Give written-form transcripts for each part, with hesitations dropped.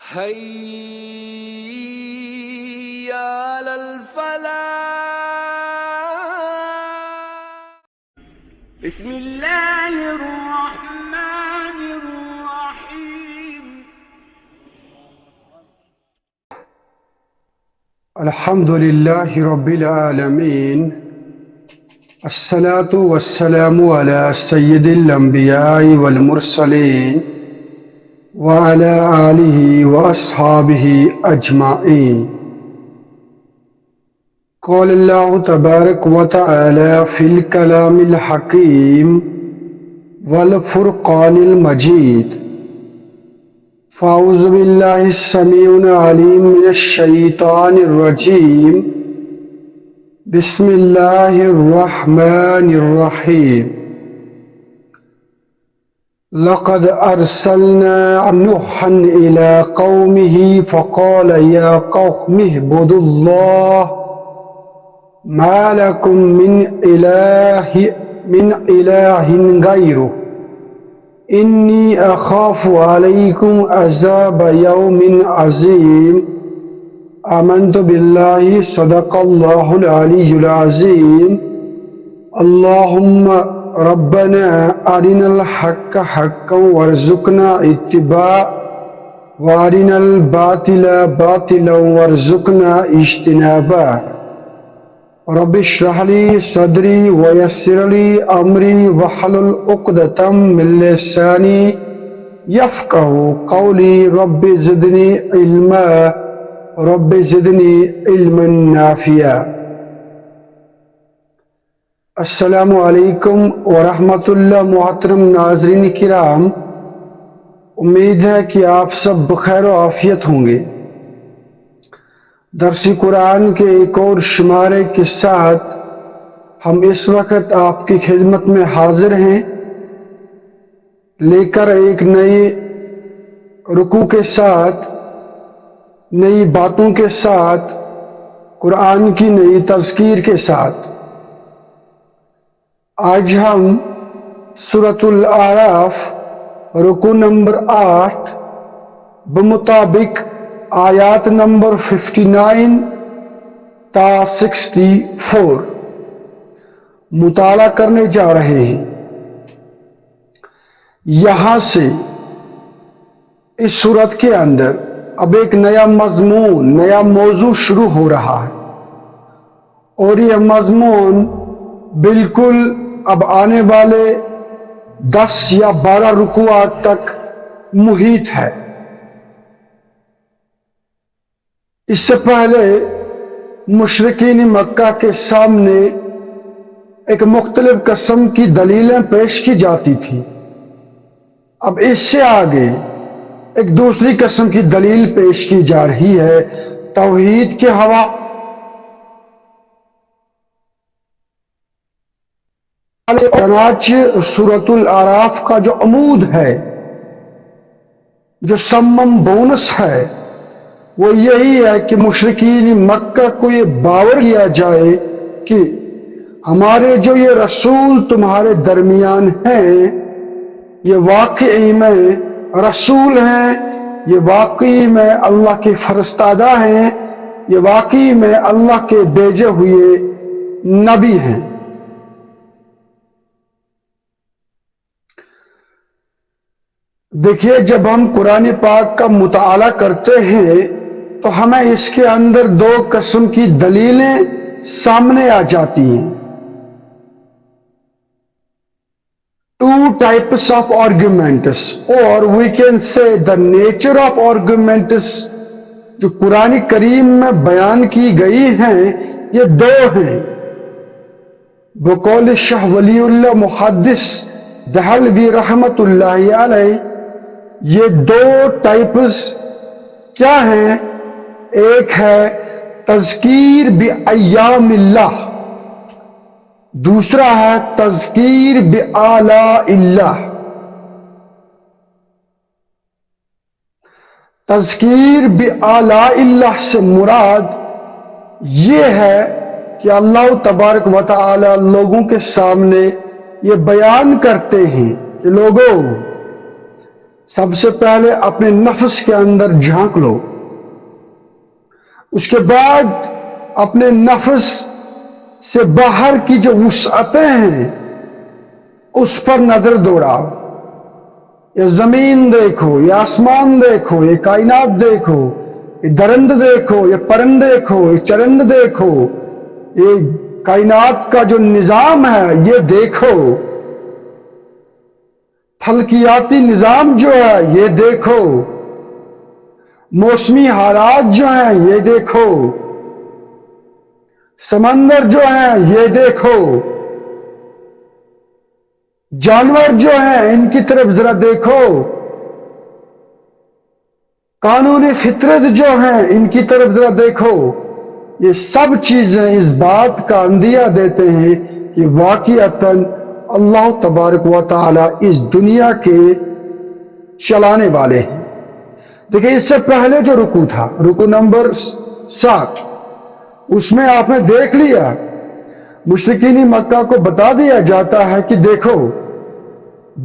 حي على الفلاح. بسم الله الرحمن الرحيم. الحمد لله رب العالمين، الصلاة والسلام على سيد الأنبياء والمرسلين وعلى آله وأصحابه أجمعين. قال الله تبارك وتعالى في الكلام الحكيم والفرقان المجيد: فأعوذ بالله السميع العليم من الشيطان الرجيم. بسم الله الرحمن الرحيم. لقد أرسلنا نوحا إلى قومه فقال يا قوم اعبدوا الله ما لكم من إله غيره إني أخاف عليكم عذاب يوم عظيم. آمنت بالله صدق الله العلي العظيم. اللهم ربنا أرنا الحق حقا وارزقنا اتباعه وأرنا الباطل باطلا وارزقنا اجتنابه. رب اشرح لي صدري ويسر لي أمري واحلل عقدة من لساني يفقهوا قولي. رب زدني علما رب زدنی علما نافعا. السلام علیکم ورحمۃ اللہ. محترم ناظرین کرام، امید ہے کہ آپ سب بخیر و عافیت ہوں گے. درس قرآن کے ایک اور شمارے کے ساتھ ہم اس وقت آپ کی خدمت میں حاضر ہیں، لے کر ایک نئے رکوع کے ساتھ، نئی باتوں کے ساتھ، قرآن کی نئی تذکیر کے ساتھ. آج ہم سورۃ الاعراف رکوع نمبر 8 بمطابق آیات نمبر 59 تا 64 مطالعہ کرنے جا رہے ہیں. یہاں سے اس سورت کے اندر اب ایک نیا مضمون، نیا موضوع شروع ہو رہا ہے، اور یہ مضمون بالکل اب آنے والے 10 یا 12 رکوعات تک محیط ہے. اس سے پہلے مشرکین مکہ کے سامنے ایک مختلف قسم کی دلیلیں پیش کی جاتی تھیں. اب اس سے آگے ایک دوسری قسم کی دلیل پیش کی جا رہی ہے، توحید کے حوالے. چنانچہ سورۃ الاعراف کا جو عمود ہے، جو سمم بونس ہے، وہ یہی ہے کہ مشرکین مکہ کو یہ باور کیا جائے کہ ہمارے جو یہ رسول تمہارے درمیان ہیں، یہ واقعی میں رسول ہیں، یہ واقعی میں اللہ کے فرستادہ ہیں، یہ واقعی میں اللہ کے بھیجے ہوئے نبی ہیں. دیکھیے، جب ہم قرآن پاک کا مطالعہ کرتے ہیں تو ہمیں اس کے اندر 2 قسم کی دلیلیں سامنے آ جاتی ہیں. 2 types of arguments, or we can say the nature of arguments جو قرآن کریم میں بیان کی گئی ہیں، یہ 2 ہیں. بقول شاہ ولی اللہ محدث دہلوی رحمت اللہ علیہ، یہ 2 ٹائپس کیا ہیں؟ ایک ہے تذکیر بایام اللہ، دوسرا ہے تذکیر بآلاء اللہ. تذکیر بآلاء اللہ سے مراد یہ ہے کہ اللہ تبارک و تعالی لوگوں کے سامنے یہ بیان کرتے ہیں کہ لوگوں، سب سے پہلے اپنے نفس کے اندر جھانک لو، اس کے بعد اپنے نفس سے باہر کی جو وسعتیں ہیں اس پر نظر دوڑاؤ۔ یہ زمین دیکھو، یہ آسمان دیکھو، یہ کائنات دیکھو، یہ درند دیکھو، یہ پرند دیکھو، یہ چرند دیکھو، یہ کائنات کا جو نظام ہے یہ دیکھو، فلکیاتی نظام جو ہے یہ دیکھو، موسمی حالات جو ہیں یہ دیکھو، سمندر جو ہیں یہ دیکھو، جانور جو ہیں ان کی طرف ذرا دیکھو، قانون فطرت جو ہیں ان کی طرف ذرا دیکھو۔ یہ سب چیزیں اس بات کا اندیہ دیتے ہیں کہ واقعتاً اللہ تبارک و تعالی اس دنیا کے چلانے والے ہیں۔ دیکھیں اس سے پہلے جو رکوع تھا، رکوع نمبر 7، اس میں آپ نے دیکھ لیا مشرکین مکہ کو بتا دیا جاتا ہے کہ دیکھو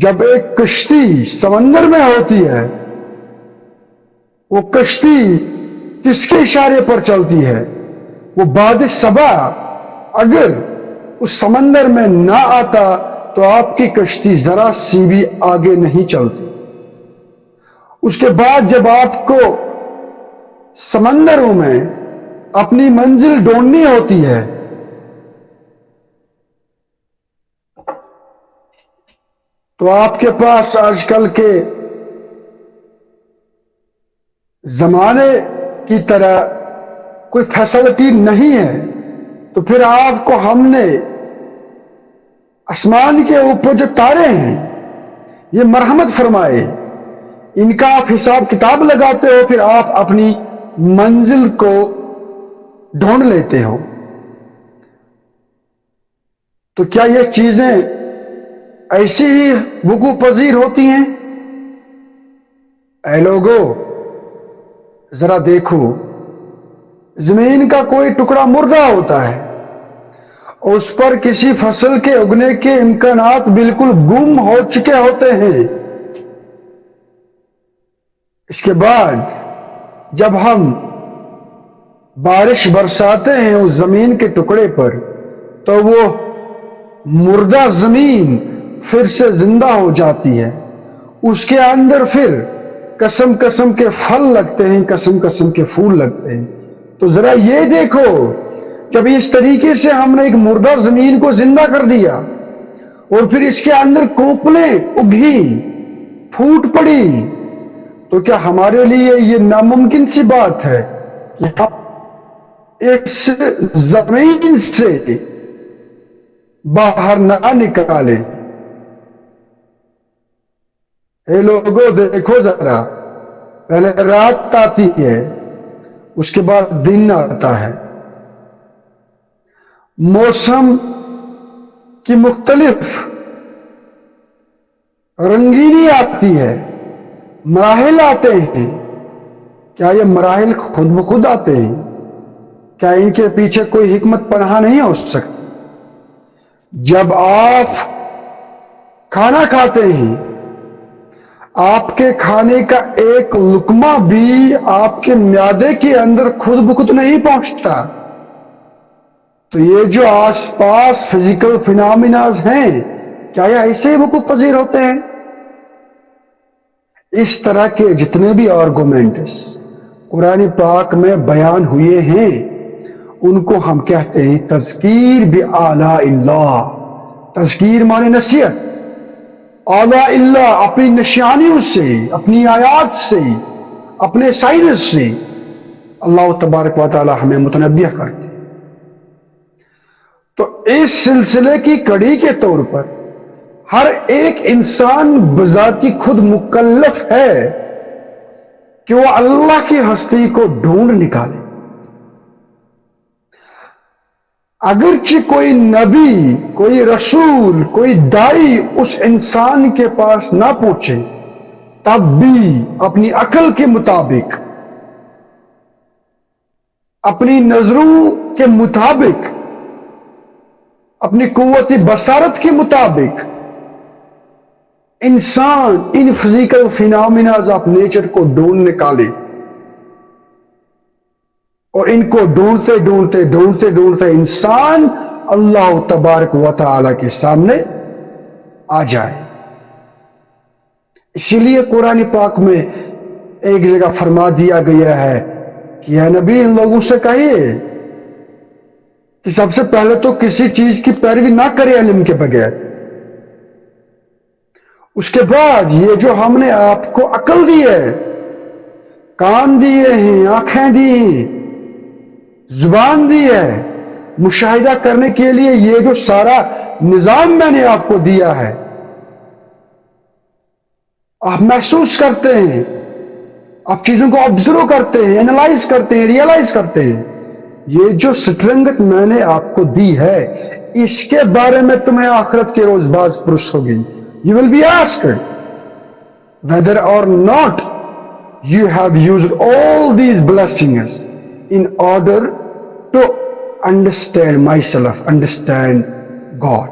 جب ایک کشتی سمندر میں ہوتی ہے، وہ کشتی کس کے اشارے پر چلتی ہے؟ وہ باد صبا اگر اس سمندر میں نہ آتا تو آپ کی کشتی ذرا سی بھی آگے نہیں چلتی۔ اس کے بعد جب آپ کو سمندروں میں اپنی منزل ڈھونڈنی ہوتی ہے تو آپ کے پاس آج کل کے زمانے کی طرح کوئی فیسلٹی نہیں ہے، تو پھر آپ کو ہم نے آسمان کے اوپر جو تارے ہیں یہ مرحمت فرمائے، ان کا آپ حساب کتاب لگاتے ہو، پھر آپ اپنی منزل کو ڈھونڈ لیتے ہو۔ تو کیا یہ چیزیں ایسی ہی وقوع پذیر ہوتی ہیں؟ اے لوگو ذرا دیکھو، زمین کا کوئی ٹکڑا مردہ ہوتا ہے، اس پر کسی فصل کے اگنے کے امکانات بالکل گم ہو چکے ہوتے ہیں۔ اس کے بعد جب ہم بارش برساتے ہیں اس زمین کے ٹکڑے پر تو وہ مردہ زمین پھر سے زندہ ہو جاتی ہے، اس کے اندر پھر قسم قسم کے پھل لگتے ہیں، قسم قسم کے پھول لگتے ہیں۔ تو ذرا یہ دیکھو جب اس طریقے سے ہم نے ایک مردہ زمین کو زندہ کر دیا اور پھر اس کے اندر کوپلیں اگھی، پھوٹ پڑی، تو کیا ہمارے لیے یہ ناممکن سی بات ہے کہ ہم اس زمین سے باہر نہ نکالیں؟ اے لوگوں دیکھو ذرا، پہلے رات آتی ہے، اس کے بعد دن آتا ہے، موسم کی مختلف رنگینی آتی ہے، مراحل آتے ہیں۔ کیا یہ مراحل خود بخود آتے ہیں؟ کیا ان کے پیچھے کوئی حکمت پنہاں نہیں ہو سکتی؟ جب آپ کھانا کھاتے ہیں، آپ کے کھانے کا ایک لقمہ بھی آپ کے معدے کے اندر خود بخود نہیں پہنچتا، تو یہ جو آس پاس فزیکل فینامیناز ہیں کیا یہ ایسے ہی وقوع پذیر ہوتے ہیں؟ اس طرح کے جتنے بھی آرگومنٹس قرآن پاک میں بیان ہوئے ہیں ان کو ہم کہتے ہیں تذکیر بآلاء اللہ۔ تذکیر معنی نصیحت، آلاء اللہ اپنی نشانیوں سے، اپنی آیات سے، اپنے سائنس سے اللہ تبارک و تعالی ہمیں متنبیہ کرتے۔ تو اس سلسلے کی کڑی کے طور پر ہر ایک انسان بذاتی خود مکلف ہے کہ وہ اللہ کی ہستی کو ڈھونڈ نکالے۔ اگرچہ کوئی نبی، کوئی رسول، کوئی دائی اس انسان کے پاس نہ پہنچے، تب بھی اپنی عقل کے مطابق، اپنی نظروں کے مطابق، اپنی قوت بصارت کے مطابق انسان ان فزیکل فینامیناز آف نیچر کو ڈھونڈ نکالے اور ان کو ڈھونڈتے ڈھونڈتے ڈھونڈتے ڈھونڈتے انسان اللہ تبارک و تعالی کے سامنے آ جائے. اسی لیے قرآن پاک میں ایک جگہ فرما دیا گیا ہے کہ اے نبی ان لوگوں سے کہیے کہ سب سے پہلے تو کسی چیز کی پیروی نہ کرے علم کے بغیر. اس کے بعد یہ جو ہم نے آپ کو عقل دی ہے، کان دیے ہیں، آنکھیں دی ہیں، زبان دی ہے، مشاہدہ کرنے کے لیے یہ جو سارا نظام میں نے آپ کو دیا ہے، آپ محسوس کرتے ہیں، آپ چیزوں کو آبزرو کرتے ہیں، اینالائز کرتے ہیں، ریئلائز کرتے ہیں. یہ جو سٹرنگت میں نے آپ کو دی ہے، اس کے بارے میں تمہیں آخرت کے روز باز پرس ہوگی. You will be asked whether or not you have used all these blessings in order to understand myself, understand God.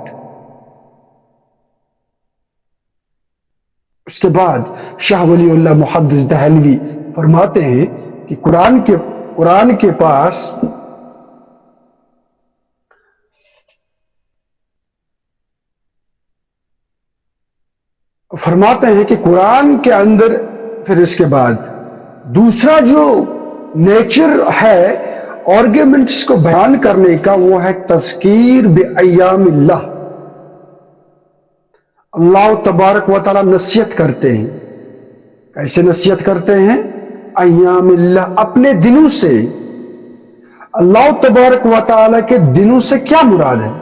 اس کے بعد شاہ ولی اللہ محدث دہلوی فرماتے ہیں کہ قرآن کے پاس فرماتے ہیں کہ قرآن کے اندر پھر اس کے بعد دوسرا جو نیچر ہے آرگیومنٹس کو بیان کرنے کا، وہ ہے تذکیر بایام اللہ. اللہ تبارک و تعالی نصیحت کرتے ہیں. کیسے نصیحت کرتے ہیں؟ ایام اللہ، اپنے دنوں سے. اللہ تبارک و تعالی کے دنوں سے کیا مراد ہے؟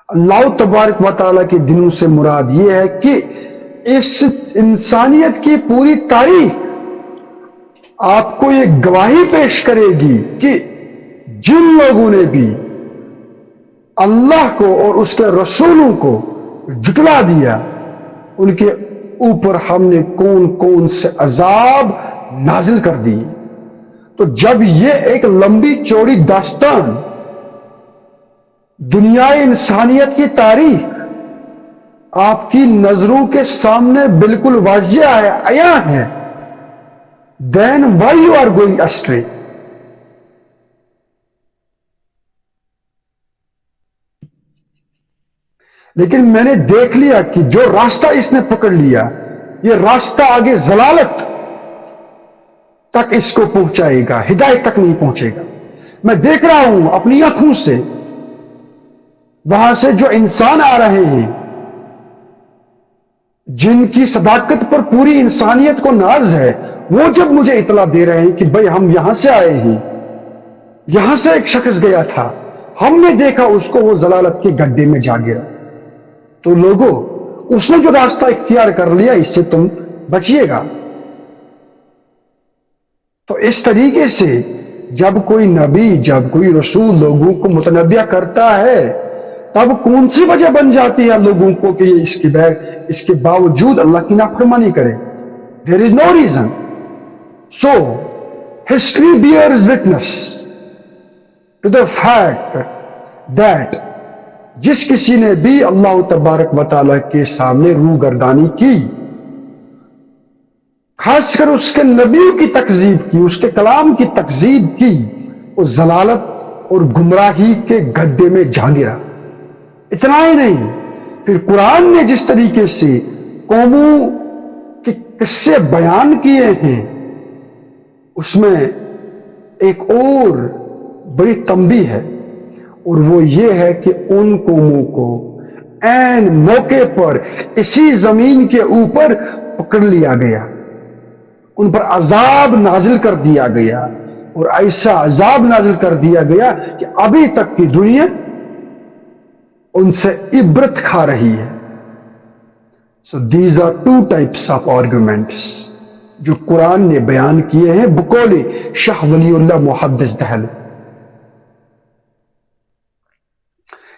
اللہ تبارک و تعالیٰ کے دنوں سے مراد یہ ہے کہ اس انسانیت کی پوری تاریخ آپ کو یہ گواہی پیش کرے گی کہ جن لوگوں نے بھی اللہ کو اور اس کے رسولوں کو جھٹلا دیا، ان کے اوپر ہم نے کون کون سے عذاب نازل کر دیے. تو جب یہ ایک لمبی چوڑی داستان دنیا انسانیت کی تاریخ آپ کی نظروں کے سامنے بالکل واضح ہے، عیاں ہے، then why you are going astray? لیکن میں نے دیکھ لیا کہ جو راستہ اس نے پکڑ لیا، یہ راستہ آگے ضلالت تک اس کو پہنچائے گا، ہدایت تک نہیں پہنچے گا. میں دیکھ رہا ہوں اپنی آنکھوں سے، وہاں سے جو انسان آ رہے ہیں جن کی صداقت پر پوری انسانیت کو ناز ہے، وہ جب مجھے اطلاع دے رہے ہیں کہ بھئی ہم یہاں سے آئے ہیں، یہاں سے ایک شخص گیا تھا، ہم نے دیکھا اس کو وہ ضلالت کے گڈھے میں جا گرا، تو لوگوں اس نے جو راستہ اختیار کر لیا اس سے تم بچیے گا. تو اس طریقے سے جب کوئی نبی، جب کوئی رسول لوگوں کو متنبیہ کرتا ہے، تب کون سی وجہ بن جاتی ہے لوگوں کو کہ یہ اس کے باوجود اللہ کی نافرمانی کرے؟ There is no reason. So, history bears witness to the fact that جس کسی نے بھی اللہ تبارک و تعالیٰ کے سامنے روگردانی کی، خاص کر اس کے نبیوں کی تکذیب کی، اس کے کلام کی تکذیب کی، وہ ضلالت اور گمراہی کے گڈھے میں جا گرا. اتنا ہی نہیں، پھر قرآن نے جس طریقے سے قوموں کے قصے بیان کیے ہیں، اس میں ایک اور بڑی تنبیہ ہے، اور وہ یہ ہے کہ ان قوموں کو عین موقع پر اسی زمین کے اوپر پکڑ لیا گیا، ان پر عذاب نازل کر دیا گیا، اور ایسا عذاب نازل کر دیا گیا کہ ابھی تک کی دنیا ان سے عبرت کھا رہی ہے. So these are two types of arguments جو قرآن نے بیان کیے ہیں بقول شاہ ولی اللہ محدث دہلوی.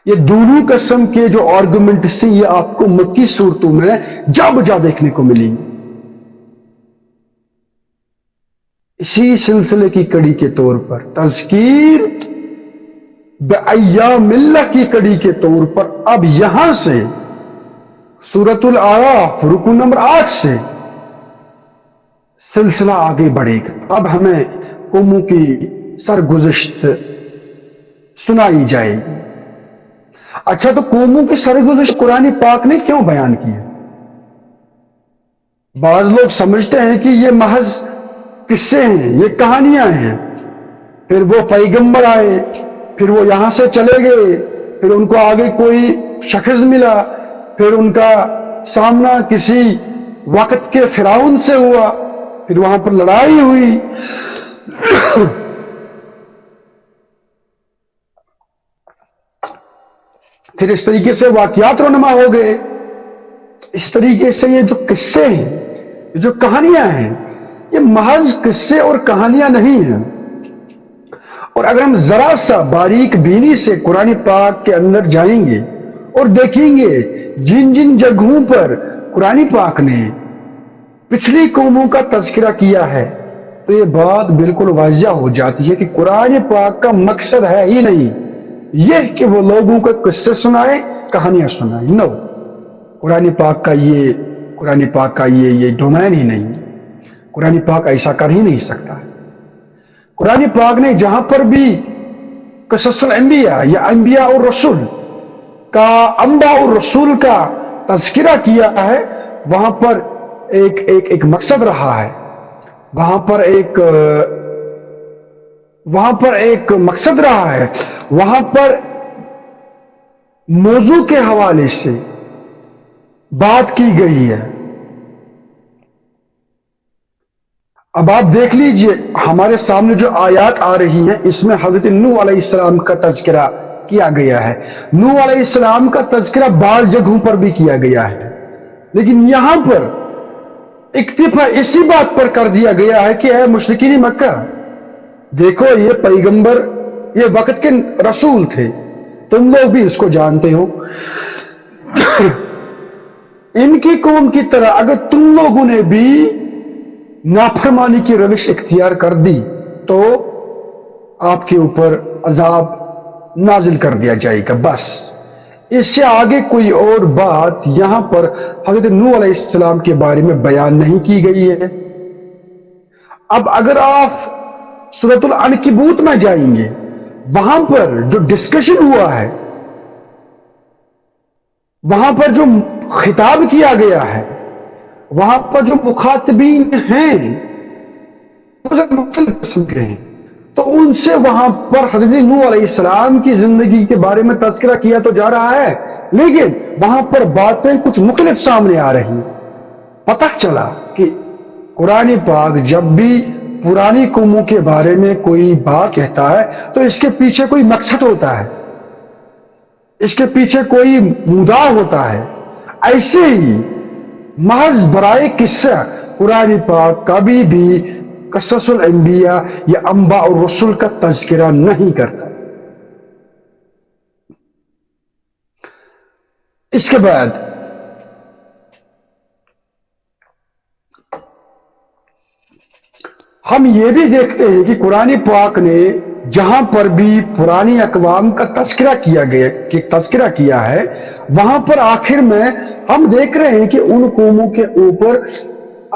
یہ دونوں قسم کے جو آرگومنٹس ہیں یہ آپ کو مکی صورتوں میں جا بجا دیکھنے کو ملیں گے. اسی سلسلے کی کڑی کے طور پر تذکیر بایام اللہ کی کڑی کے طور پر اب یہاں سے سورۃ الاعراف رکو نمبر 8 سے سلسلہ آگے بڑھے گا. اب ہمیں قوموں کی سرگزشت سنائی جائے گی. اچھا، تو قوموں کی سرگزشت قرآن پاک نے کیوں بیان کی ہے؟ بعض لوگ سمجھتے ہیں کہ یہ محض قصے ہیں، یہ کہانیاں ہیں. پھر وہ پیغمبر آئے، پھر وہ یہاں سے چلے گئے، پھر ان کو آگے کوئی شخص ملا، پھر ان کا سامنا کسی وقت کے فرعون سے ہوا، پھر وہاں پر لڑائی ہوئی. پھر اس طریقے سے واقعات رونما ہو گئے. اس طریقے سے یہ جو قصے ہیں، جو کہانیاں ہیں، یہ محض قصے اور کہانیاں نہیں ہیں. اور اگر ہم ذرا سا باریک بینی سے قرآن پاک کے اندر جائیں گے اور دیکھیں گے جن جن جگہوں پر قرآن پاک نے پچھلی قوموں کا تذکرہ کیا ہے، تو یہ بات بالکل واضح ہو جاتی ہے کہ قرآن پاک کا مقصد ہے ہی نہیں یہ کہ وہ لوگوں کو قصے سنائے، کہانیاں سنائے. نو، قرآن پاک کا یہ ڈومین ہی نہیں. قرآن پاک ایسا کر ہی نہیں سکتا. قرآن پاک نے جہاں پر بھی قصص الانبیاء یا انبیاء اور رسول کا، انبیاء اور رسول کا تذکرہ کیا ہے، وہاں پر ایک مقصد رہا ہے. وہاں پر ایک مقصد رہا ہے. وہاں پر موضوع کے حوالے سے بات کی گئی ہے. اب آپ دیکھ لیجئے ہمارے سامنے جو آیات آ رہی ہیں، اس میں حضرت نوح علیہ السلام کا تذکرہ کیا گیا ہے. نوح علیہ السلام کا تذکرہ بعض جگہوں پر بھی کیا گیا ہے، لیکن یہاں پر اکتفا اسی بات پر کر دیا گیا ہے کہ اے مشرکین مکہ، دیکھو یہ پیغمبر، یہ وقت کے رسول تھے، تم لوگ بھی اس کو جانتے ہو. ان کی قوم کی طرح اگر تم لوگوں نے بھی نافرمانی کی روش اختیار کر دی تو آپ کے اوپر عذاب نازل کر دیا جائے گا. بس اس سے آگے کوئی اور بات یہاں پر حضرت نوح علیہ السلام کے بارے میں بیان نہیں کی گئی ہے. اب اگر آپ سورۃ العنکبوت میں جائیں گے، وہاں پر جو ڈسکشن ہوا ہے، وہاں پر جو خطاب کیا گیا ہے، وہاں پر جو مخاطبین ہیں وہ مختلف قسم کے ہیں، تو ان سے وہاں پر حضرت نوح علیہ السلام کی زندگی کے بارے میں تذکرہ کیا تو جا رہا ہے، لیکن وہاں پر باتیں کچھ مختلف سامنے آ رہی ہیں. پتہ چلا کہ قرآن پاک جب بھی پرانی قوموں کے بارے میں کوئی بات کہتا ہے تو اس کے پیچھے کوئی مقصد ہوتا ہے، اس کے پیچھے کوئی مدعا ہوتا ہے. ایسے ہی محض برائے قصہ قرآن پاک کبھی بھی قصص الانبیاء یا انبیاء اور رسول کا تذکرہ نہیں کرتا. اس کے بعد ہم یہ بھی دیکھتے ہیں کہ قرآن پاک نے جہاں پر بھی پرانی اقوام کا تذکرہ کیا ہے، وہاں پر آخر میں ہم دیکھ رہے ہیں کہ ان قوموں کے اوپر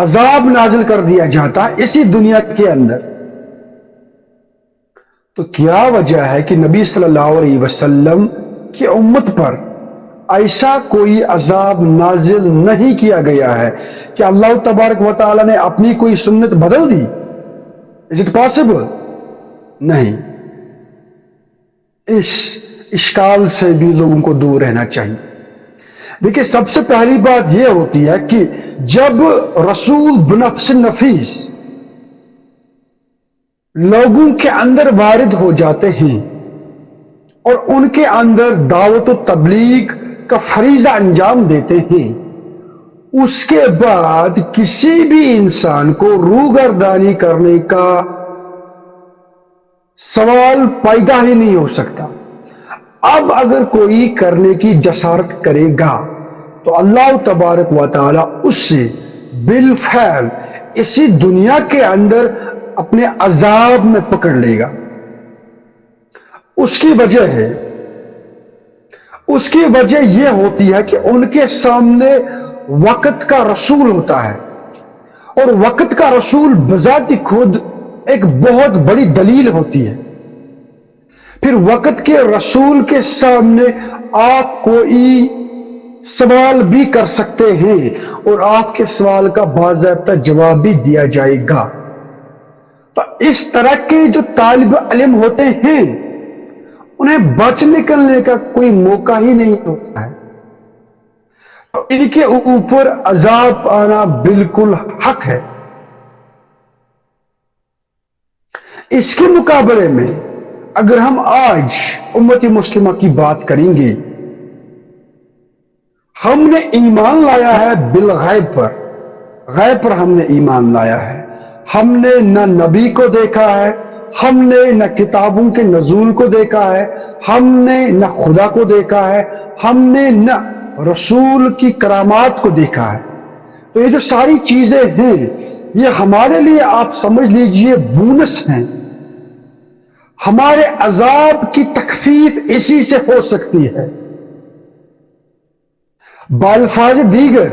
عذاب نازل کر دیا جاتا ہے اسی دنیا کے اندر. تو کیا وجہ ہے کہ نبی صلی اللہ علیہ وسلم کی امت پر ایسا کوئی عذاب نازل نہیں کیا گیا ہے؟ کہ اللہ تبارک و تعالی نے اپنی کوئی سنت بدل دی؟ Is it possible؟ نہیں. اس اشکال سے بھی لوگوں کو دور رہنا چاہیے. دیکھیں، سب سے پہلی بات یہ ہوتی ہے کہ جب رسول بنفس نفیس لوگوں کے اندر وارد ہو جاتے ہیں اور ان کے اندر دعوت و تبلیغ کا فریضہ انجام دیتے ہیں، اس کے بعد کسی بھی انسان کو روگردانی کرنے کا سوال پیدا ہی نہیں ہو سکتا. اب اگر کوئی کرنے کی جسارت کرے گا تو اللہ تبارک و تعالی اس سے بالفعل اسی دنیا کے اندر اپنے عذاب میں پکڑ لے گا. اس کی وجہ ہے اس کی وجہ یہ ہوتی ہے کہ ان کے سامنے وقت کا رسول ہوتا ہے، اور وقت کا رسول بذات خود ایک بہت بڑی دلیل ہوتی ہے۔ پھر وقت کے رسول کے سامنے آپ کوئی سوال بھی کر سکتے ہیں اور آپ کے سوال کا باضابطہ جواب بھی دیا جائے گا۔ تو اس طرح کے جو طالب علم ہوتے ہیں انہیں بچ نکلنے کا کوئی موقع ہی نہیں ہوتا ہے، تو ان کے اوپر عذاب آنا بالکل حق ہے۔ اس کے مقابلے میں اگر ہم آج امت مسلمہ کی بات کریں گے، ہم نے ایمان لایا ہے بالغیب پر، غیب پر ہم نے ایمان لایا ہے۔ ہم نے نہ نبی کو دیکھا ہے، ہم نے نہ کتابوں کے نزول کو دیکھا ہے، ہم نے نہ خدا کو دیکھا ہے، ہم نے نہ رسول کی کرامات کو دیکھا ہے۔ تو یہ جو ساری چیزیں ہیں یہ ہمارے لیے آپ سمجھ لیجئے بونس ہیں۔ ہمارے عذاب کی تخفیف اسی سے ہو سکتی ہے۔ بالفاظ دیگر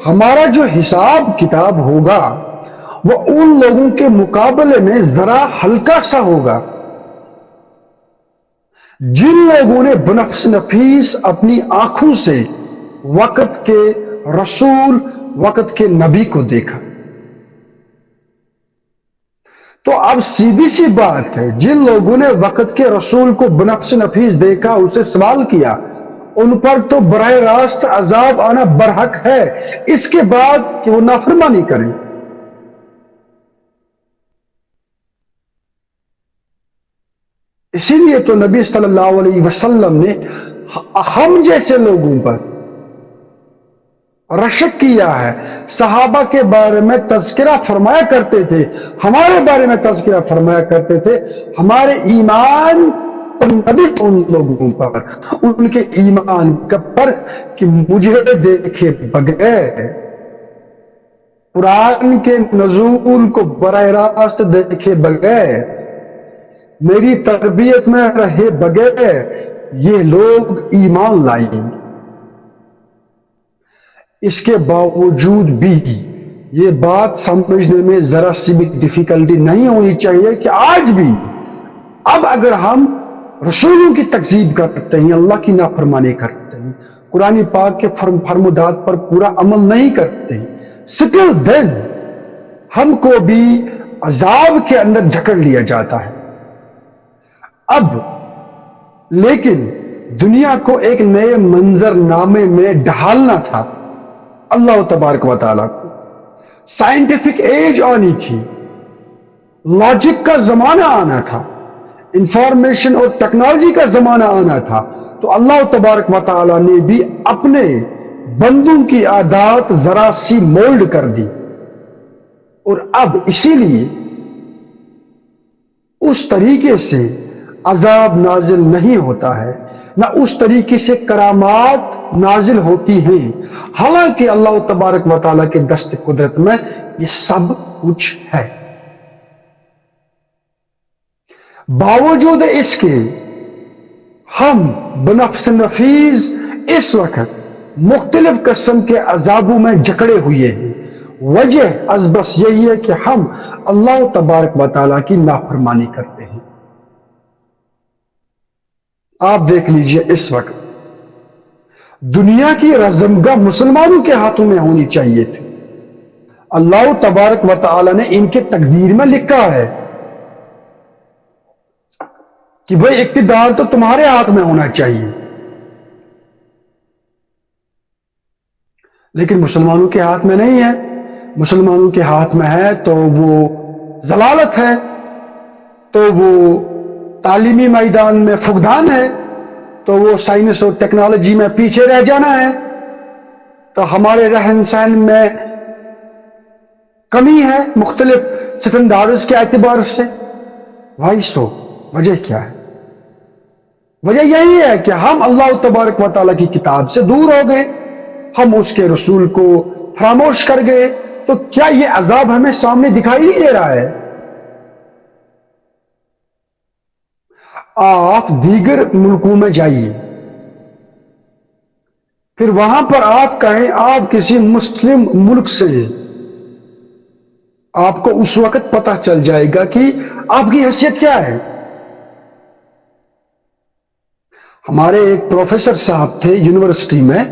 ہمارا جو حساب کتاب ہوگا وہ ان لوگوں کے مقابلے میں ذرا ہلکا سا ہوگا جن لوگوں نے بنفس نفیس اپنی آنکھوں سے وقت کے رسول، وقت کے نبی کو دیکھا۔ تو اب سیدھی سی بات ہے، جن لوگوں نے وقت کے رسول کو بنفس نفیس دیکھا، اسے سوال کیا، ان پر تو براہ راست عذاب آنا برحق ہے، اس کے بعد کہ وہ نافرمانی کریں۔ اسی لیے تو نبی صلی اللہ علیہ وسلم نے ہم جیسے لوگوں پر رشک کیا ہے، صحابہ کے بارے میں تذکرہ فرمایا کرتے تھے، ہمارے بارے میں تذکرہ فرمایا کرتے تھے، ہمارے ایمان ان لوگوں پر، ان کے ایمان پر کہ مجھے دیکھے بغیر، قرآن کے نزول کو براہ راست دیکھے بغیر، میری تربیت میں رہے بغیر یہ لوگ ایمان لائیں۔ اس کے باوجود بھی یہ بات سمجھنے میں ذرا سی بھی ڈیفیکلٹی نہیں ہونی چاہیے کہ آج بھی اب اگر ہم رسولوں کی تکذیب کرتے ہیں، اللہ کی نافرمانی کرتے ہیں، قرآن پاک کے فرمودات پر پورا عمل نہیں کرتے ہیں، سٹل دین ہم کو بھی عذاب کے اندر جھکڑ لیا جاتا ہے۔ اب لیکن دنیا کو ایک نئے منظر نامے میں ڈھالنا تھا، اللہ تبارک و تعالیٰ کو سائنٹیفک ایج آنی تھی، لاجک کا زمانہ آنا تھا، انفارمیشن اور ٹیکنالوجی کا زمانہ آنا تھا، تو اللہ تبارک و تعالیٰ نے بھی اپنے بندوں کی عادات ذرا سی مولڈ کر دی، اور اب اسی لیے اس طریقے سے عذاب نازل نہیں ہوتا ہے، نہ اس طریقے سے کرامات نازل ہوتی ہیں، حالانکہ اللہ تبارک و تعالیٰ کے دست قدرت میں یہ سب کچھ ہے۔ باوجود اس کے ہم بنفس نفیس اس وقت مختلف قسم کے عذابوں میں جکڑے ہوئے ہیں۔ وجہ از بس یہی ہے کہ ہم اللہ تبارک و تعالیٰ کی نافرمانی کرتے ہیں۔ آپ دیکھ لیجئے اس وقت دنیا کی رزمگاہ مسلمانوں کے ہاتھوں میں ہونی چاہیے تھی۔ اللہ تبارک و تعالیٰ نے ان کے تقدیر میں لکھا ہے کہ بھئی اقتدار تو تمہارے ہاتھ میں ہونا چاہیے، لیکن مسلمانوں کے ہاتھ میں نہیں ہے۔ مسلمانوں کے ہاتھ میں ہے تو وہ ضلالت ہے، تو وہ تعلیمی میدان میں فقدان ہے، تو وہ سائنس اور ٹیکنالوجی میں پیچھے رہ جانا ہے، تو ہمارے رہن سہن میں کمی ہے مختلف سٹینڈرڈز کے اعتبار سے۔ بھائی سو وجہ کیا ہے؟ وجہ یہی ہے کہ ہم اللہ تبارک و تعالیٰ کی کتاب سے دور ہو گئے، ہم اس کے رسول کو فراموش کر گئے، تو کیا یہ عذاب ہمیں سامنے دکھائی نہیں دے رہا ہے؟ آپ دیگر ملکوں میں جائیے، پھر وہاں پر آپ کہیں آپ کسی مسلم ملک سے ہیں، آپ کو اس وقت پتہ چل جائے گا کہ آپ کی حیثیت کیا ہے۔ ہمارے ایک پروفیسر صاحب تھے یونیورسٹی میں،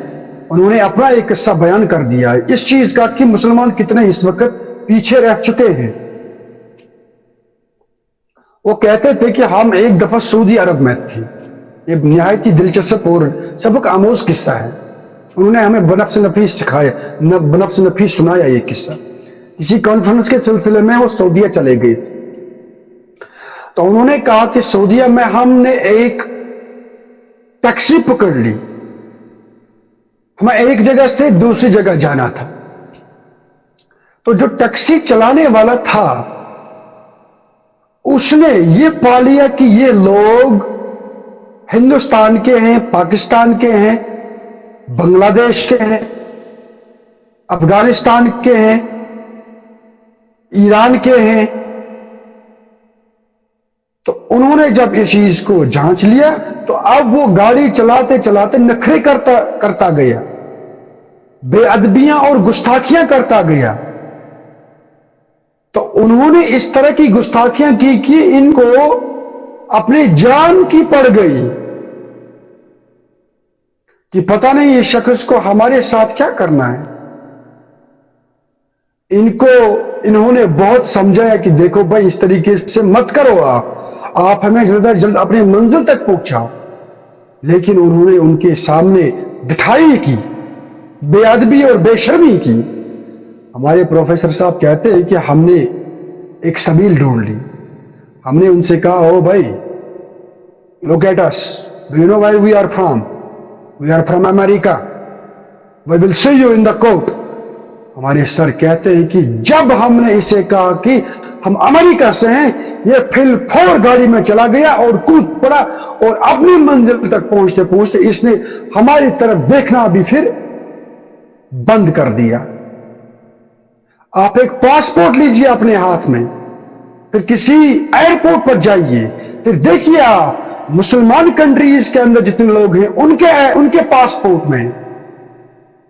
انہوں نے اپنا ایک قصہ بیان کر دیا ہے اس چیز کا کہ مسلمان کتنے اس وقت پیچھے رہ چکے ہیں۔ وہ کہتے تھے کہ ہم ایک دفعہ سعودی عرب میں تھے، یہ نہایت ہی دلچسپ اور سبق آموز قصہ ہے۔ انہوں نے ہمیں بنفس نفیس سکھایا، بنفس نفیس سنایا یہ قصہ۔ کسی کانفرنس کے سلسلے میں وہ سعودیہ چلے گئے تھے، تو انہوں نے کہا کہ سعودیہ میں ہم نے ایک ٹیکسی پکڑ لی، ہمیں ایک جگہ سے دوسری جگہ جانا تھا۔ تو جو ٹیکسی چلانے والا تھا اس نے یہ پا لیا کہ یہ لوگ ہندوستان کے ہیں، پاکستان کے ہیں، بنگلہ دیش کے ہیں، افغانستان کے ہیں، ایران کے ہیں۔ تو انہوں نے جب اس چیز کو جانچ لیا تو اب وہ گاڑی چلاتے چلاتے نخرے کرتا گیا، بے ادبیاں اور گستاخیاں کرتا گیا۔ تو انہوں نے اس طرح کی گستاخیاں کی کہ ان کو اپنی جان کی پڑ گئی کہ پتہ نہیں اس شخص کو ہمارے ساتھ کیا کرنا ہے۔ انہوں نے بہت سمجھایا کہ دیکھو بھائی اس طریقے سے مت کرو، آپ ہمیں جلد از جلد اپنے منزل تک پہنچاؤ۔ لیکن انہوں نے ان کے سامنے دکھائی کی، بے ادبی اور بے شرمی کی۔ ہمارے پروفیسر صاحب کہتے ہیں کہ ہم نے ایک سبیل ڈھونڈ لی۔ ہم نے ان سے کہا او بھائی look at us, do you know where we are from? We are from America, we will see you in the court. ہمارے سر کہتے ہیں کہ جب ہم نے اسے کہا کہ ہم امریکہ سے ہیں، یہ پھر فور گاڑی میں چلا گیا اور کود پڑا، اور اپنی منزل تک پہنچتے پہنچتے اس نے ہماری طرف دیکھنا بھی پھر بند کر دیا۔ آپ ایک پاسپورٹ لیجئے اپنے ہاتھ میں، پھر کسی ایئرپورٹ پر جائیے، پھر دیکھیے آپ مسلمان کنٹریز کے اندر جتنے لوگ ہیں ان کے پاسپورٹ میں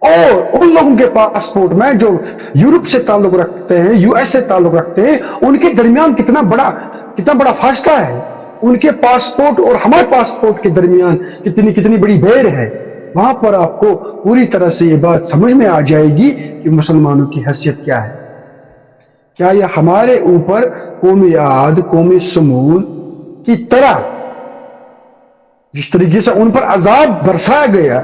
اور ان لوگوں کے پاسپورٹ میں جو یورپ سے تعلق رکھتے ہیں، یو ایس سے تعلق رکھتے ہیں، ان کے درمیان کتنا بڑا فاصلہ ہے۔ ان کے پاسپورٹ اور ہمارے پاسپورٹ کے درمیان کتنی بڑی بھیڑ ہے۔ وہاں پر آپ کو پوری طرح سے یہ بات سمجھ میں آ جائے گی کہ مسلمانوں کی حیثیت کیا ہے۔ کیا یہ ہمارے اوپر قوم عاد، قوم سمود کی طرح جس طریقے سے ان پر عذاب برسایا گیا،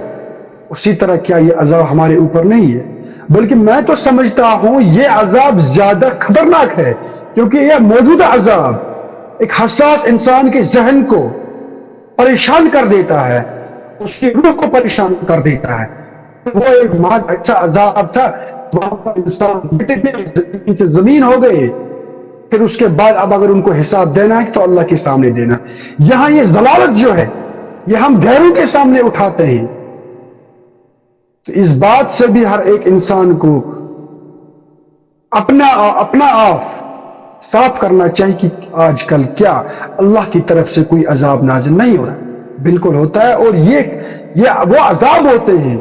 اسی طرح کیا یہ عذاب ہمارے اوپر نہیں ہے؟ بلکہ میں تو سمجھتا ہوں یہ عذاب زیادہ خطرناک ہے، کیونکہ یہ موجودہ عذاب ایک حساس انسان کے ذہن کو پریشان کر دیتا ہے، اس کی روح کو پریشان کر دیتا ہے۔ وہ ایک محض اچھا عذاب تھا، وہاں پر انسان سے زمین ہو گئے، پھر اس کے بعد اب اگر ان کو حساب دینا ہے تو اللہ کے سامنے دینا۔ یہاں یہ ضلالت جو ہے یہ ہم غیروں کے سامنے اٹھاتے ہیں۔ تو اس بات سے بھی ہر ایک انسان کو اپنا آپ صاف کرنا چاہیے کہ آج کل کیا اللہ کی طرف سے کوئی عذاب نازل نہیں ہو رہا؟ بالکل ہوتا ہے، اور یہ وہ عذاب ہوتے ہیں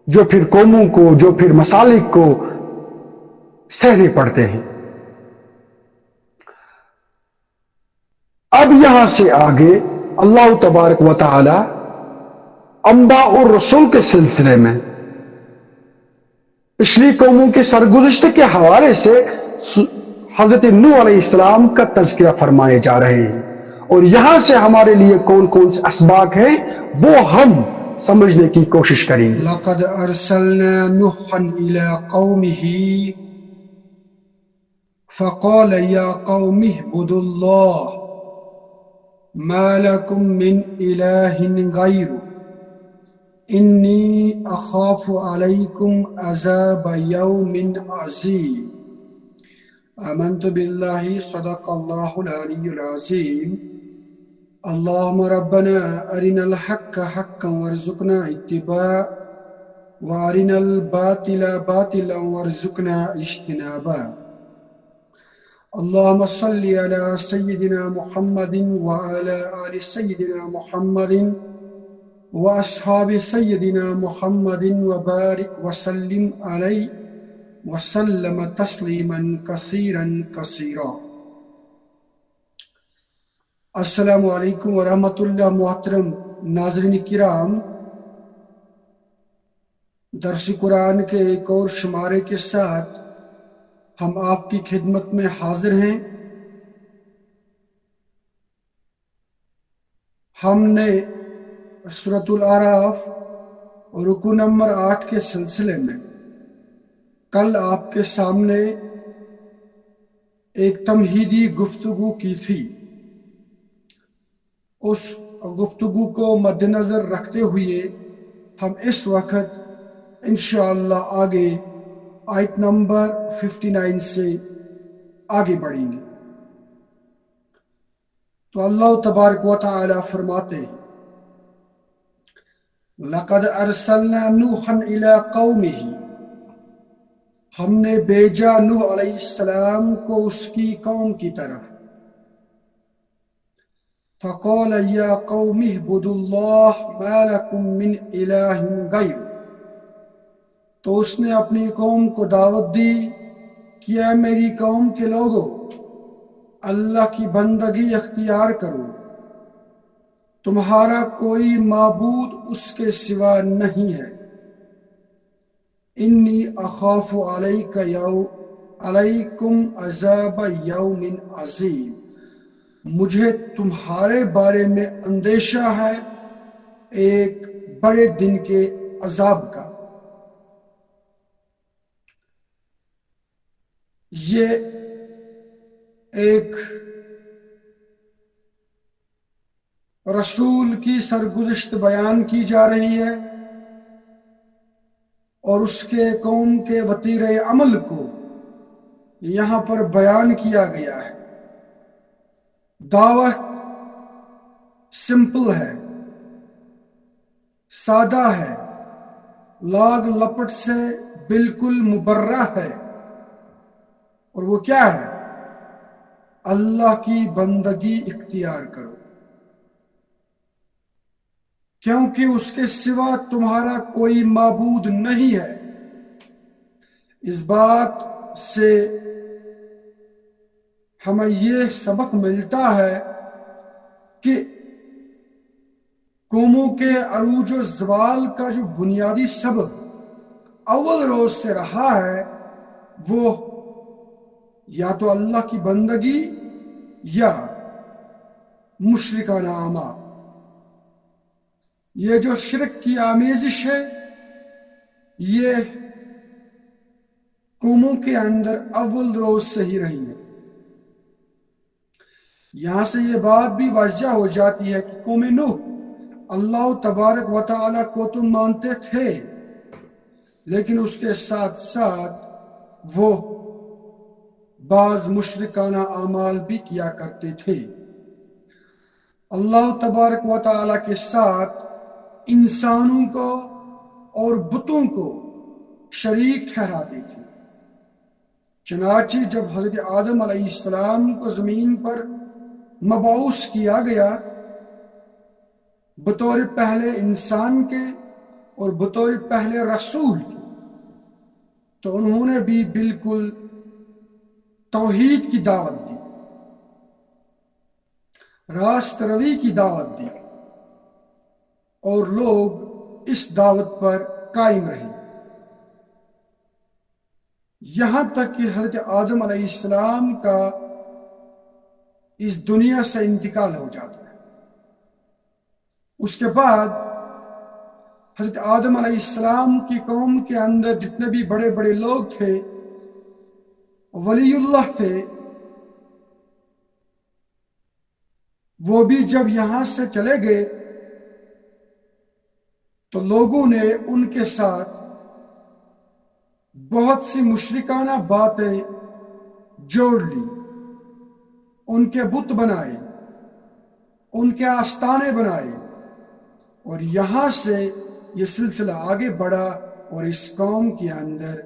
جو پھر قوموں کو، جو پھر مسالک کو سہنے پڑتے ہیں۔ اب یہاں سے آگے اللہ تبارک و تعالی انبیاء اور رسول کے سلسلے میں پچھلی قوموں کی سرگزشت کے حوالے سے حضرت نوح علیہ السلام کا تذکرہ فرمائے جا رہے ہیں، اور یہاں سے ہمارے لیے کون کون سے اسباق ہیں وہ ہم سمجھنے کی کوشش کریں گے۔ لقد ارسلنا نوحا الى قومه فقال يا قوم اعبدوا الله ما لكم من اله غيره إني أخاف عليكم عذاب يوم عظيم آمنت بالله صدق الله العلي العظيم اللهم ربنا أرنا الحق حقا وارزقنا اتباعه وأرنا الباطل باطلا وارزقنا اجتنابه اللهم صل على سيدنا محمد وعلى آل سيدنا محمد وأصحاب سيدنا محمد وبارك وسلم عليه وسلم تسلیما کثیرا کثیرا۔ السلام علیکم ورحمۃ اللہ۔ محترم ناظرین کرام، درس قرآن کے ایک اور شمارے کے ساتھ ہم آپ کی خدمت میں حاضر ہیں۔ ہم نے سورۃ الاعراف رکو نمبر 8 کے سلسلے میں کل آپ کے سامنے ایک تمہیدی گفتگو کی تھی۔ اس گفتگو کو مد نظر رکھتے ہوئے ہم اس وقت انشاءاللہ آگے آیت نمبر 59 سے آگے بڑھیں گے۔ تو اللہ تبارک و تعالی فرماتے ہیں، لَقَدْ أَرْسَلْنَا نُوحًا إِلَىٰ قَوْمِهِ، ہم نے بھیجا نوح علیہ السلام کو اس کی قوم کی طرف۔ فَقَالَ يَا قَوْمِ اعْبُدُوا اللَّهَ مَا لَكُم مِّنْ إِلَٰهٍ غَيْرُهُ، تو اس نے اپنی قوم کو دعوت دی کہ اے میری قوم کے لوگو، اللہ کی بندگی اختیار کرو، تمہارا کوئی معبود اس کے سوا نہیں ہے۔ انی اخاف علیکم عذاب یوم عظیم، مجھے تمہارے بارے میں اندیشہ ہے ایک بڑے دن کے عذاب کا۔ یہ ایک رسول کی سرگزشت بیان کی جا رہی ہے اور اس کے قوم کے وتیرے عمل کو یہاں پر بیان کیا گیا ہے۔ دعوت سمپل ہے، سادہ ہے، لاگ لپٹ سے بالکل مبرہ ہے، اور وہ کیا ہے؟ اللہ کی بندگی اختیار کرو، کیونکہ اس کے سوا تمہارا کوئی معبود نہیں ہے۔ اس بات سے ہمیں یہ سبق ملتا ہے کہ قوموں کے عروج و زوال کا جو بنیادی سبب اول روز سے رہا ہے وہ یا تو اللہ کی بندگی یا مشرکانہ اعمال۔ یہ جو شرک کی آمیزش ہے یہ قوموں کے اندر اول روز سے ہی رہی ہے۔ یہاں سے یہ بات بھی واضح ہو جاتی ہے کہ قوم نوح اللہ تبارک و تعالی کو تو مانتے تھے، لیکن اس کے ساتھ ساتھ وہ بعض مشرکانہ اعمال بھی کیا کرتے تھے۔ اللہ تبارک و تعالی کے ساتھ انسانوں کو اور بتوں کو شریک ٹھہراتے تھے۔ چنانچہ جب حضرت آدم علیہ السلام کو زمین پر مبعوث کیا گیا بطور پہلے انسان کے اور بطور پہلے رسول کے، تو انہوں نے بھی بالکل توحید کی دعوت دی، راست روی کی دعوت دی، اور لوگ اس دعوت پر قائم رہے، یہاں تک کہ حضرت آدم علیہ السلام کا اس دنیا سے انتقال ہو جاتا ہے۔ اس کے بعد حضرت آدم علیہ السلام کی قوم کے اندر جتنے بھی بڑے بڑے لوگ تھے، ولی اللہ تھے، وہ بھی جب یہاں سے چلے گئے تو لوگوں نے ان کے ساتھ بہت سی مشرکانہ باتیں جوڑ لی، ان کے بت بنائے، ان کے آستانے بنائے، اور یہاں سے یہ سلسلہ آگے بڑھا اور اس قوم کے اندر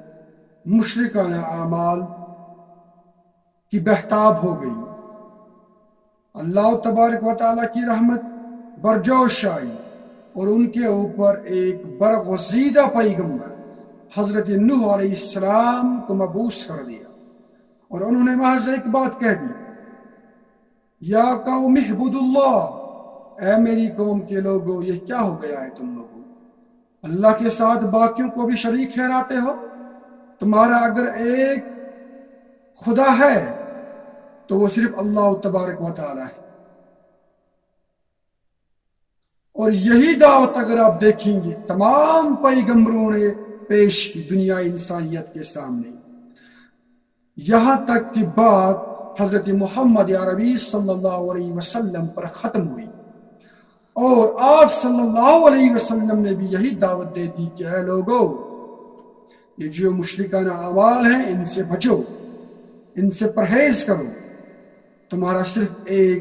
مشرکانہ اعمال کی بہتاب ہو گئی۔ اللہ تبارک و تعالیٰ کی رحمت برجوش آئی اور ان کے اوپر ایک برگزیدہ پیغمبر حضرت نوح علیہ السلام کو مبعوث کر دیا، اور انہوں نے محض ایک بات کہہ دی، یا قوم اعبدوا اللہ، اے میری قوم کے لوگوں یہ کیا ہو گیا ہے تم لوگوں، اللہ کے ساتھ باقیوں کو بھی شریک ٹھہراتے ہو؟ تمہارا اگر ایک خدا ہے تو وہ صرف اللہ تبارک و تعالی ہے۔ اور یہی دعوت اگر آپ دیکھیں گے تمام پیغمبروں نے پیش کی دنیا انسانیت کے سامنے، یہاں تک کہ بات حضرت محمد عربی صلی اللہ علیہ وسلم پر ختم ہوئی، اور آپ صلی اللہ علیہ وسلم نے بھی یہی دعوت دے دی کہ اے لوگو، یہ جو مشرکانہ اعمال ہیں ان سے بچو، ان سے پرہیز کرو، تمہارا صرف ایک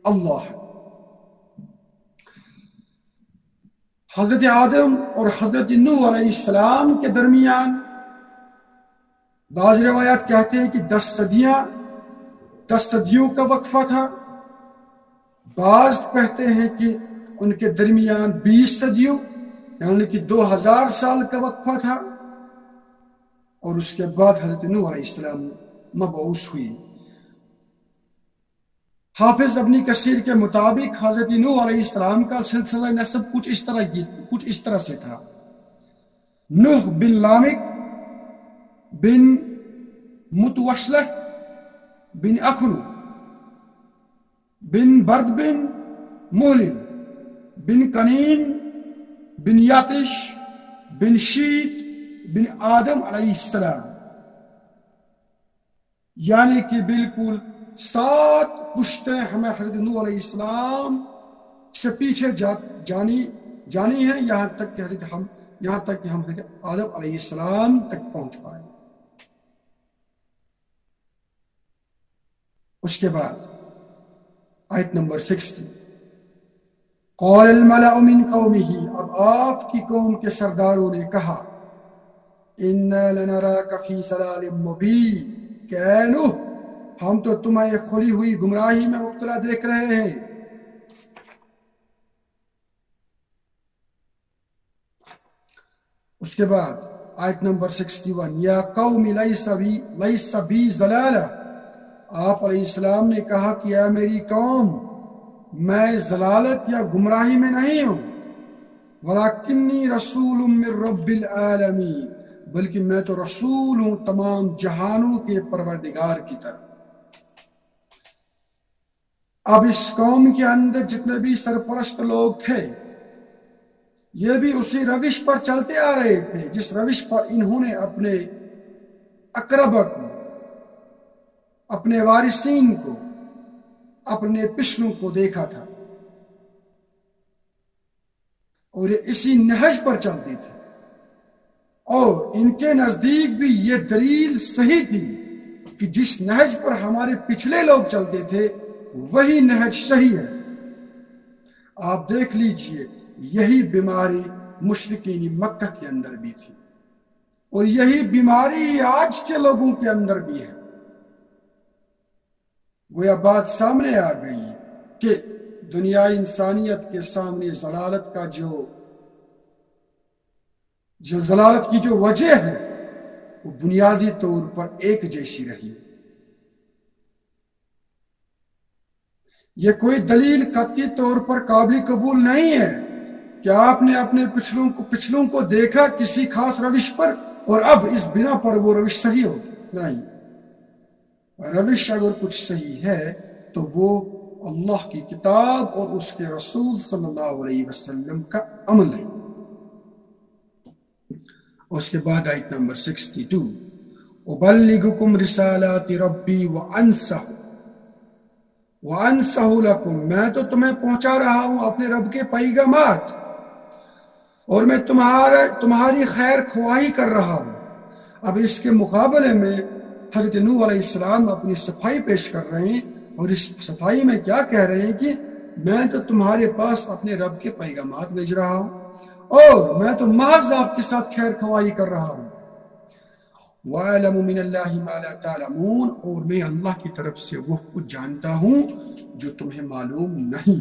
اللہ ہے۔ حضرت آدم اور حضرت نوح علیہ السلام کے درمیان بعض روایات کہتے ہیں کہ 10 صدیوں کا وقفہ تھا، بعض کہتے ہیں کہ ان کے درمیان 20 صدیوں یعنی کہ 2000 سال کا وقفہ تھا، اور اس کے بعد حضرت نوح علیہ السلام مبعوث ہوئی۔ حافظ ابن کثیر کے مطابق حضرت نوح علیہ السلام کا سلسلہ نسب کچھ اس طرح سے تھا، نوح بن لامک بن متوشلح بن اخنو بن برد بن مولن بن کنین بن یاتش بن شیت بن آدم علیہ السلام، یعنی کہ بالکل 7 پشتیں ہمیں حضرت نوح علیہ السلام سے پیچھے جانی ہیں، یہاں تک کہ ہم حضرت آدم علیہ السلام تک پہنچ پائے۔ اس کے بعد آیت نمبر 60، قال الملأ من قومه، اب آپ کی قوم کے سرداروں نے کہا، انا لنراک فی ضلال مبین، کہ اے نوح ہم تو تمہیں کھلی ہوئی گمراہی میں مبتلا دیکھ رہے ہیں۔ اس کے بعد آیت نمبر 61، یا قوم لیس بی ضلالہ، آپ علیہ السلام نے کہا کہ اے میری قوم میں ضلالت یا گمراہی میں نہیں ہوں، ولکنی رسول من رب العالمین، بلکہ میں تو رسول ہوں تمام جہانوں کے پروردگار کی طرف۔ اب اس قوم کے اندر جتنے بھی سرپرست لوگ تھے یہ بھی اسی روش پر چلتے آ رہے تھے جس روش پر انہوں نے اپنے اقربا کو، اپنے وارثین کو، اپنے پچھلوں کو دیکھا تھا، اور یہ اسی نہج پر چلتے تھے، اور ان کے نزدیک بھی یہ دلیل صحیح تھی کہ جس نہج پر ہمارے پچھلے لوگ چلتے تھے وہی نہج صحیح ہے۔ آپ دیکھ لیجئے یہی بیماری مشرکین مکہ کے اندر بھی تھی، اور یہی بیماری آج کے لوگوں کے اندر بھی ہے۔ گویا بات سامنے آ گئی کہ دنیا انسانیت کے سامنے ضلالت کی جو وجہ ہے وہ بنیادی طور پر ایک جیسی رہی۔ یہ کوئی دلیل قطعی طور پر قابل قبول نہیں ہے کہ آپ نے اپنے پچھلوں کو دیکھا کسی خاص روش پر اور اب اس بنا پر وہ روش صحیح ہوگی، نہیں۔ روش اگر کچھ صحیح ہے تو وہ اللہ کی کتاب اور اس کے رسول صلی اللہ علیہ وسلم کا عمل ہے۔ اس کے بعد آیت نمبر 62، ابلغکم رسالات ربی وانصح لکم، میں تو تمہیں پہنچا رہا ہوں اپنے رب کے پیغامات، اور میں تمہاری خیر خواہی کر رہا ہوں۔ اب اس کے مقابلے میں حضرت نوح علیہ السلام اپنی صفائی پیش کر رہے ہیں، اور اس صفائی میں کیا کہہ رہے ہیں کہ میں تو تمہارے پاس اپنے رب کے پیغامات بھیج رہا ہوں، اور میں تو محض آپ کے ساتھ خیر خواہی کر رہا ہوں۔ وَأَعْلَمُ مِنَ اللَّهِ مَا لَا تَعْلَمُونَ، اور میں اللہ کی طرف سے وہ کچھ جانتا ہوں جو تمہیں معلوم نہیں۔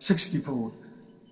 64,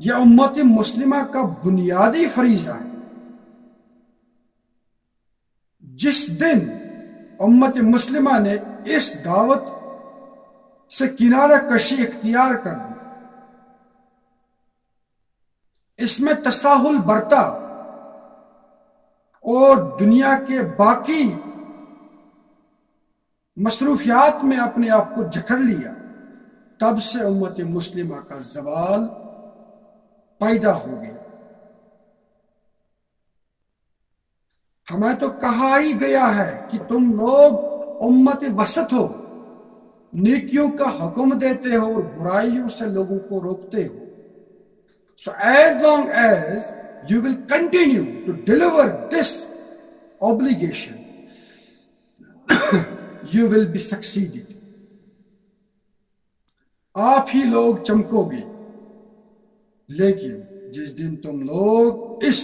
یہ امت مسلمہ کا بنیادی فریضہ ہے۔ جس دن امت مسلمہ نے اس دعوت سے کنارہ کشی اختیار کر دی، اس میں تساہل برتا اور دنیا کے باقی مصروفیات میں اپنے آپ کو جکڑ لیا، تب سے امت مسلمہ کا زوال پیدا ہو گیا۔ ہمیں تو کہا ہی گیا ہے کہ تم لوگ امت وسط ہو، نیکیوں کا حکم دیتے ہو اور برائیوں سے لوگوں کو روکتے ہو۔ So as long as you will continue to deliver this obligation, you will be succeeded. آپ ہی لوگ چمکو گے، لیکن جس دن تم لوگ اس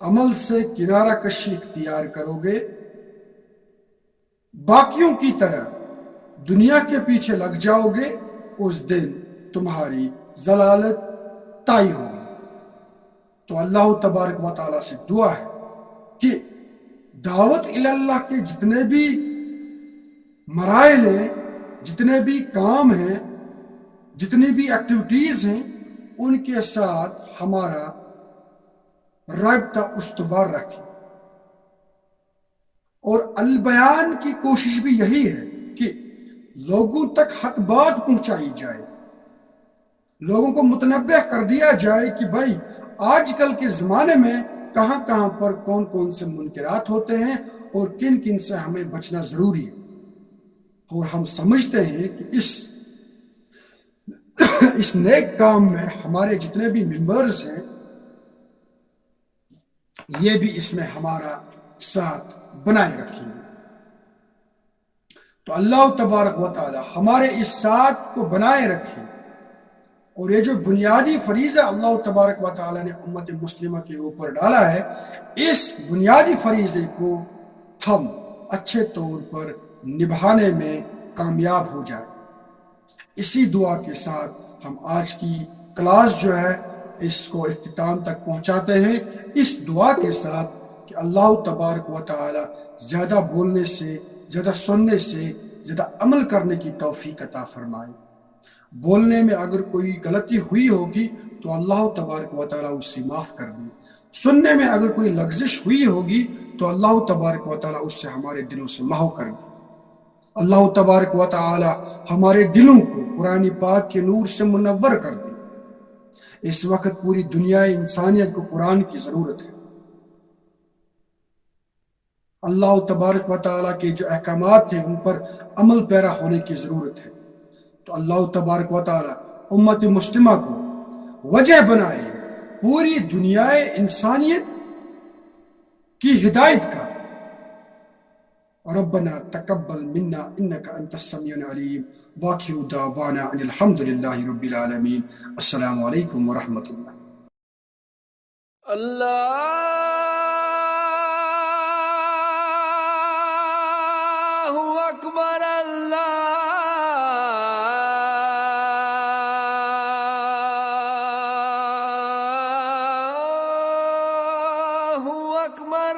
عمل سے کنارہ کشی اختیار کرو گے، باقیوں کی طرح دنیا کے پیچھے لگ جاؤ گے، اس دن تمہاری ضلالت طے ہوگی۔ تو اللہ تبارک و تعالیٰ سے دعا ہے کہ دعوت اللہ کے جتنے بھی مراحل ہیں، جتنے بھی کام ہیں، جتنی بھی ایکٹیویٹیز ہیں، ان کے ساتھ ہمارا رابطہ استوار رکھیں۔ اور البیان کی کوشش بھی یہی ہے کہ لوگوں تک حق بات پہنچائی جائے، لوگوں کو متنبہ کر دیا جائے کہ بھائی آج کل کے زمانے میں کہاں کہاں پر کون کون سے منکرات ہوتے ہیں اور کن کن سے ہمیں بچنا ضروری ہے۔ اور ہم سمجھتے ہیں کہ اس نیک کام میں ہمارے جتنے بھی ممبرز ہیں، یہ بھی اس میں ہمارا ساتھ بنائے رکھیں گے۔ تو اللہ تبارک و تعالی ہمارے اس ساتھ کو بنائے رکھے، اور یہ جو بنیادی فریضہ اللہ تبارک و تعالی نے امت مسلمہ کے اوپر ڈالا ہے، اس بنیادی فریضے کو ہم اچھے طور پر نبھانے میں کامیاب ہو جائے۔ اسی دعا کے ساتھ ہم آج کی کلاس جو ہے اس کو اختتام تک پہنچاتے ہیں، اس دعا کے ساتھ کہ اللہ تبارک و تعالی زیادہ بولنے سے، زیادہ سننے سے، زیادہ عمل کرنے کی توفیق عطا فرمائے۔ بولنے میں اگر کوئی غلطی ہوئی ہوگی تو اللہ تبارک و تعالی اسے معاف کر دے، سننے میں اگر کوئی لغزش ہوئی ہوگی تو اللہ تبارک و تعالی اس سے ہمارے دلوں سے محو کر دے۔ اللہ تبارک و تعالی ہمارے دلوں کو قرآن پاک کے نور سے منور کر دے۔ اس وقت پوری دنیا انسانیت کو قرآن کی ضرورت ہے۔ اللہ تبارک و تعالیٰ کے جو احکامات ہیں ان پر عمل پیرا ہونے کی ضرورت ہے۔ تو اللہ تبارک و تعالیٰ امت مسلمہ کو وجہ بنائے پوری دنیا انسانیت کی ہدایت کا۔ ربنا تقبل منا انك انت السميع العليم واخر دعوانا ان الحمد لله رب العالمين۔ السلام علیکم ورحمۃ اللہ۔ اللہ اکبر، اللہ اکبر۔